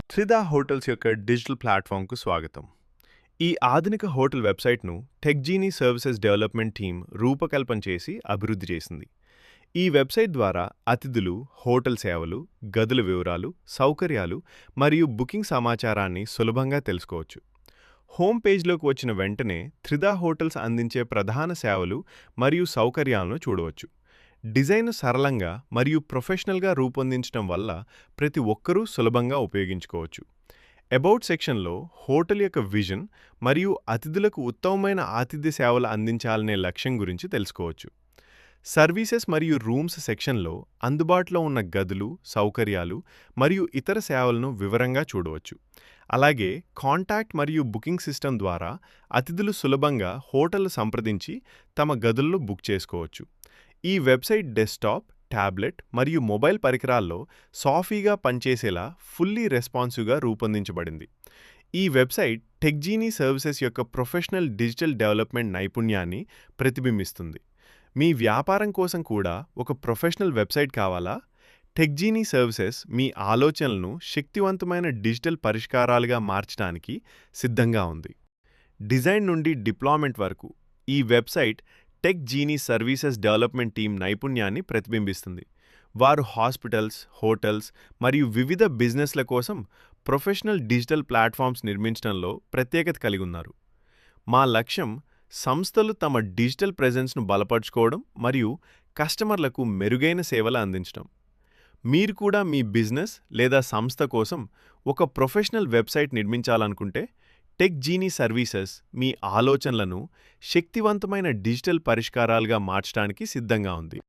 త్రిదా hotels యొక్క digital ప్లాట్ఫామ్కు స్వాగతం. ఈ ఆధునిక హోటల్ వెబ్సైట్ను టెక్జీనీ సర్వీసెస్ డెవలప్మెంట్ టీమ్ రూపకల్పన చేసి అభివృద్ధి చేసింది. ఈ వెబ్సైట్ ద్వారా అతిథులు, హోటల్ సేవలు, గదుల వివరాలు, సౌకర్యాలు మరియు బుకింగ్ సమాచారాన్ని సులభంగా తెలుసుకోవచ్చు. హోమ్ పేజ్లోకి వచ్చిన వెంటనే త్రిదా హోటల్స్ అందించే ప్రధాన సేవలు మరియు సౌకర్యాలను చూడవచ్చు. డిజైన్ సరళంగా మరియు ప్రొఫెషనల్గా రూపొందించడం వల్ల ప్రతి ఒక్కరూ సులభంగా ఉపయోగించుకోవచ్చు. అబౌట్ సెక్షన్లో హోటల్ యొక్క విజన్ మరియు అతిథులకు ఉత్తమమైన ఆతిథ్య సేవలు అందించాలనే లక్ష్యం గురించి తెలుసుకోవచ్చు. సర్వీసెస్ మరియు రూమ్స్ సెక్షన్లో అందుబాటులో ఉన్న గదులు, సౌకర్యాలు మరియు ఇతర సేవలను వివరంగా చూడవచ్చు. అలాగే కాంటాక్ట్ మరియు బుకింగ్ సిస్టమ్ ద్వారా అతిథులు సులభంగా హోటల్ సంప్రదించి తమ గదుల్లో బుక్ చేసుకోవచ్చు. ఈ వెబ్సైట్ డెస్క్టాప్, టాబ్లెట్ మరియు మొబైల్ పరికరాల్లో సాఫీగా పనిచేసేలా ఫుల్లీ రెస్పాన్సివ్గా రూపొందించబడింది. ఈ వెబ్సైట్ టెక్జీనీ సర్వీసెస్ యొక్క ప్రొఫెషనల్ డిజిటల్ డెవలప్మెంట్ నైపుణ్యాన్ని ప్రతిబింబిస్తుంది. మీ వ్యాపారం కోసం కూడా ఒక ప్రొఫెషనల్ వెబ్సైట్ కావాలా? టెక్జీనీ సర్వీసెస్ మీ ఆలోచనలను శక్తివంతమైన డిజిటల్ పరిష్కారాలుగా మార్చడానికి సిద్ధంగా ఉంది. డిజైన్ నుండి డిప్లాయ్మెంట్ వరకు ఈ వెబ్సైట్ టెక్జీనీ సర్వీసెస్ డెవలప్మెంట్ టీం నైపుణ్యాన్ని ప్రతిబింబిస్తుంది. వారు హాస్పిటల్స్, హోటల్స్ మరియు వివిధ బిజినెస్ల కోసం ప్రొఫెషనల్ డిజిటల్ ప్లాట్ఫామ్స్ నిర్మించడంలో ప్రత్యేకత కలిగి ఉన్నారు. మా లక్ష్యం సంస్థలు తమ డిజిటల్ ప్రెజెన్స్ను బలపరుచుకోవడం మరియు కస్టమర్లకు మెరుగైన సేవలు అందించడం. మీరు కూడా మీ బిజినెస్ లేదా సంస్థ కోసం ఒక ప్రొఫెషనల్ వెబ్సైట్ నిర్మించాలనుకుంటే టెక్జీనీ సర్వీసెస్ మీ ఆలోచనలను శక్తివంతమైన డిజిటల్ పరిష్కారాలుగా మార్చడానికి సిద్ధంగా ఉంది.